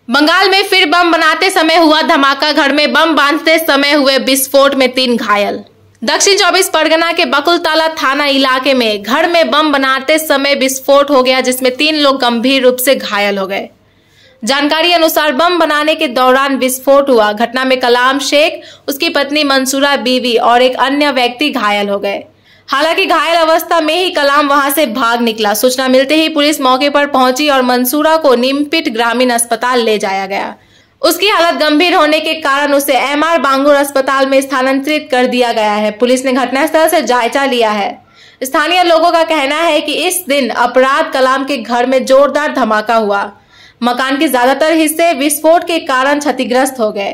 बंगाल में फिर बम बनाते समय हुआ धमाका। घर में बम बांधते समय हुए विस्फोट में 3 घायल। दक्षिण 24 परगना के बकुलताला थाना इलाके में घर में बम बनाते समय विस्फोट हो गया, जिसमें 3 लोग गंभीर रूप से घायल हो गए। जानकारी अनुसार बम बनाने के दौरान विस्फोट हुआ। घटना में कलाम शेख, उसकी पत्नी मंसूरा बीवी और एक अन्य व्यक्ति घायल हो गए। हालांकि घायल अवस्था में ही कलाम वहां से भाग निकला। सूचना मिलते ही पुलिस मौके पर पहुंची और मंसूरा को निमपिट ग्रामीण अस्पताल ले जाया गया। उसकी हालत गंभीर होने के कारण उसे एमआर बांगुर अस्पताल में स्थानांतरित कर दिया गया है। पुलिस ने घटनास्थल से जायजा लिया है। स्थानीय लोगों का कहना है कि इस दिन अपराध कलाम के घर में जोरदार धमाका हुआ। मकान के ज्यादातर हिस्से विस्फोट के कारण क्षतिग्रस्त हो गए।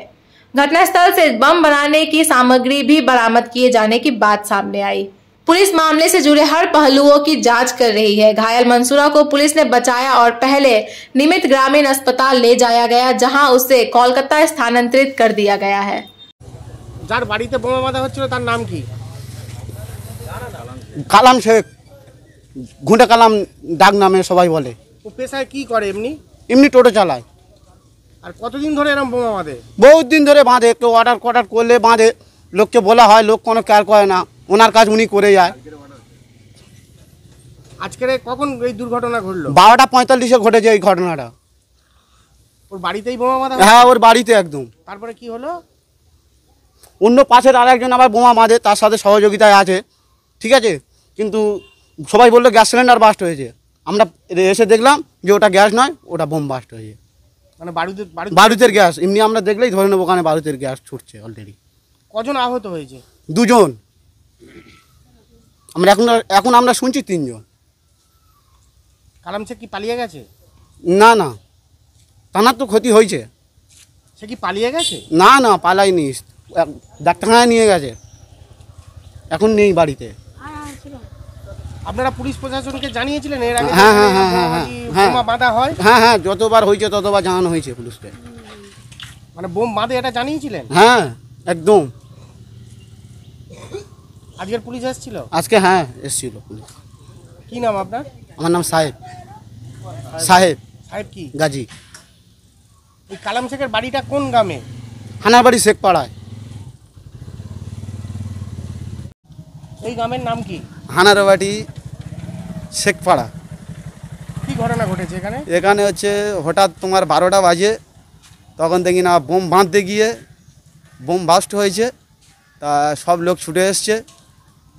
घटनास्थल से बम बनाने की सामग्री भी बरामद किए जाने की बात सामने आई। पुलिस मामले से जुड़े हर पहलुओं की जांच कर रही है। घायल मंसूरा को पुलिस ने बचाया और पहले निमित ग्रामीण अस्पताल ले जाया गया, जहां उसे कोलकाता स्थानांतरित कर दिया गया है। যার বাড়িতে বোমা বাঁধা হচ্ছিল তার নাম কি? কালাম শেখ, ঘুঁটে কালাম ডাক নামে সবাই বলে। ও পেশায় কি করে? এমনি এমনি টোটো চালায়। আর কতদিন ধরে এরকম বোমা বাঁধে? বহুত দিন ধরে বাঁধে। একটু অর্ডার করলে বাঁধে। লোককে বলা হয়, লোক কোনো কেয়ার করে না। ওনার কাজ উনি করে যায়। আজকের কখন এই দুর্ঘটনা ঘটলো? 12:45-এ ঘটেছে এই ঘটনাটা। ওর বাড়িতেই বোমা বাঁধা? হ্যাঁ, ওর বাড়িতে একদম। তারপরে কি হলো? অন্য পাশের আরেকজন আবার বোমা বাঁধে, তার সাথে সহযোগিতায় আছে, ঠিক আছে। কিন্তু সবাই বললো গ্যাস সিলিন্ডার বাস্ট হয়েছে। আমরা এসে দেখলাম যে ওটা গ্যাস নয়, ওটা বোম বাস্ট হয়েছে। মানে বারুদের গ্যাস। এমনি আমরা দেখলেই ধরে নেবো ওখানে বারুদের গ্যাস ছুটছে অলরেডি। কজন আহত হয়েছে? 2 জন। আমরা এখন আমরা শুনছি 3 জন। কালাম শেখ কি পালিয়ে গেছে? না না, তানার তো ক্ষতি হয়েছে। সে কি পালিয়ে গেছে? না না, পালাইনি। ডাক্তারখানায় নিয়ে গেছে, এখন নেই বাড়িতে। আপনারা পুলিশ প্রশাসনকে জানিয়েছিলেন এর আগে? হ্যাঁ হ্যাঁ হ্যাঁ হ্যাঁ হ্যাঁ বোমা বাঁধা হয়? হ্যাঁ হ্যাঁ, যতবার হয়েছে ততবার জানানো হয়েছে পুলিশকে। মানে বোম বাঁধে এটা জানিয়েছিলেন? হ্যাঁ একদম। আজকের পুলিশ এসেছিল? আজকে হ্যাঁ এসেছিল পুলিশ। কি নাম আপনার? আমার নাম সাহেব। সাহেব সাহেব কি? গাজী। এই কালাম শেখের বাড়িটা কোন গ্রামে? হানার বাড়ি শেখপাড়ায়। এই গ্রামের নাম কি? হানার বাড়ি শেখপাড়া। কি ঘটনা ঘটেছে এখানে? এখানে হচ্ছে হঠাৎ তোমার 12টা বাজে, তখন দেখি না বোম বাঁধতে গিয়ে বোম বাস্ট হয়েছে। তা সব লোক ছুটে এসছে,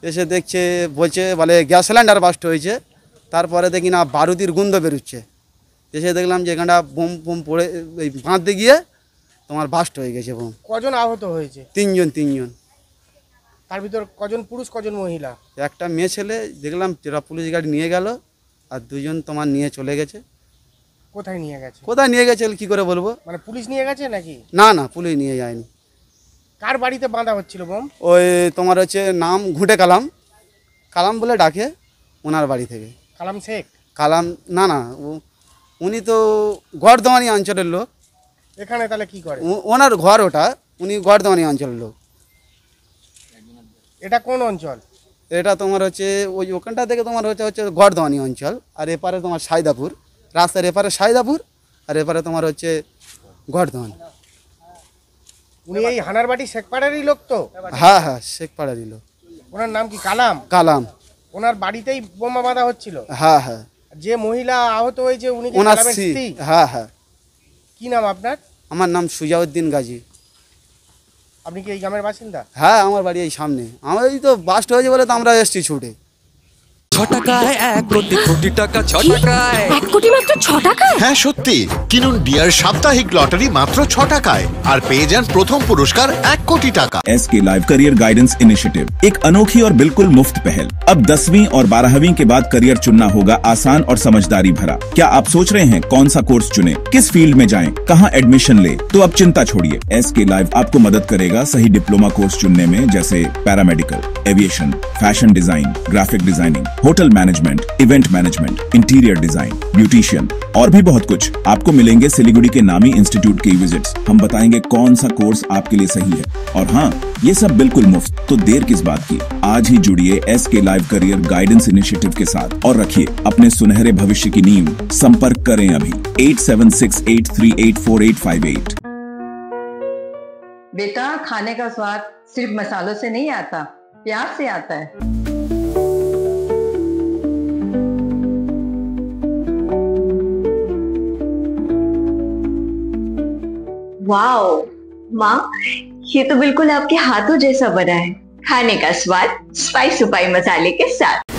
এসে দেখছে, বলছে বলে গ্যাস সিলিন্ডার বাস্ট হয়েছে। তারপরে দেখি না বারুদির গন্ধ বেরোচ্ছে। এসে দেখলাম যে এখানটা বোম পড়ে এই বাঁধতে গিয়ে তোমার বাস্ট হয়ে গেছে বোম। কজন আহত হয়েছে? 3 জন। তার ভিতর কজন পুরুষ কজন মহিলা? একটা মেয়ে ছেলে দেখলাম, যেটা পুলিশ গাড়ি নিয়ে গেল, আর 2 জন তোমার নিয়ে চলে গেছে। কোথায় নিয়ে গেছে? কোথায় নিয়ে গেছে কি করে বলবো? মানে পুলিশ নিয়ে গেছে নাকি? না না, পুলিশ নিয়ে যায়নি। কার বাড়িতে বাঁধা হচ্ছিল বোম? ওই তোমার হচ্ছে নাম ঘুঁটে কালাম, কালাম বলে ডাকে, ওনার বাড়ি থেকে। কালাম শেখ? কালাম না না, উনি তো গড়দমানি অঞ্চলের লোক। এখানে তাহলে কি করে? ওনার ঘর ওটা, উনি গড়দমানি অঞ্চলের লোক। এটা কোন অঞ্চল? এটা তোমার হচ্ছে ওই ওখানটা থেকে তোমার হচ্ছে গড়দমানি অঞ্চল। আর এপারে তোমার সাইদাপুর, রাস্তার এপারে সাইদাপুর, আর এপারে তোমার হচ্ছে গড়দমানি। উনি এই হানার বাড়ি শেখপাড়ারই লোক তো? হ্যাঁ হ্যাঁ, শেখপাড়ারই লোক। ওনার নাম কি? কালাম? কালাম। ওনার বাড়িতেই বোমা বাঁধা হচ্ছিল? হ্যাঁ হ্যাঁ। যে মহিলা আহত হয়েছে উনি কি ওনার কালামের স্ত্রী? স্ত্রী? হ্যাঁ হ্যাঁ। কি নাম আপনার? আমার নাম সুজাউদ্দিন গাজী। আপনি কি এই গ্রামের বাসিন্দা? হ্যাঁ, আমার বাড়ি এই সামনে। আমার এই তো বাস্ট হয়েছে বলে তো আমরা এসছি ছুটে। 6 টাকায় 1 কোটি টাকা, 6 টাকায় 1 কোটি মাত্র 6 টাকায়? হ্যাঁ সত্যি, কিনুন ডিয়ার সাপ্তাহিক লটারি মাত্র 6 টাকায় আর পেয়ে যান প্রথম পুরস্কার 1 কোটি টাকা। SK live career guidance initiative एक अनोखी और बिल्कुल मुफ्त पहल। अब 10वीं और 12वीं के बाद करियर चुनना होगा आसान और समझदारी भरा। क्या आप सोच रहे हैं कौन सा कोर्स चुने, किस फील्ड में जाएं, कहां एडमिशन ले? तो अब चिंता छोड़िए, एसके लाइव आपको मदद करेगा सही डिप्लोमा कोर्स चुनने में, जैसे paramedical, aviation, fashion design, graphic designing, hotel management, event management, interior design, beautician और भी बहुत कुछ आपको मिलेंगे सिलीगुड़ी के नामी इंस्टीट्यूट के विजिट्स। हम बताएंगे कौन सा कोर्स आपके लिए सही है, और हाँ, ये सब बिल्कुल मुफ्त। तो देर किस बात की, आज ही जुड़िए SK live career guidance initiative के साथ और रखिए अपने सुनहरे भविष्य की नींव। संपर्क करें अभी 8768384858। बेटा, खाने का स्वाद सिर्फ मसालों से नहीं आता, प्यार से आता है। वाओ माँ, ये तो बिल्कुल आपके हाथों जैसा बना है। खाने का स्वाद स्पाइस सुपाई मसाले के साथ।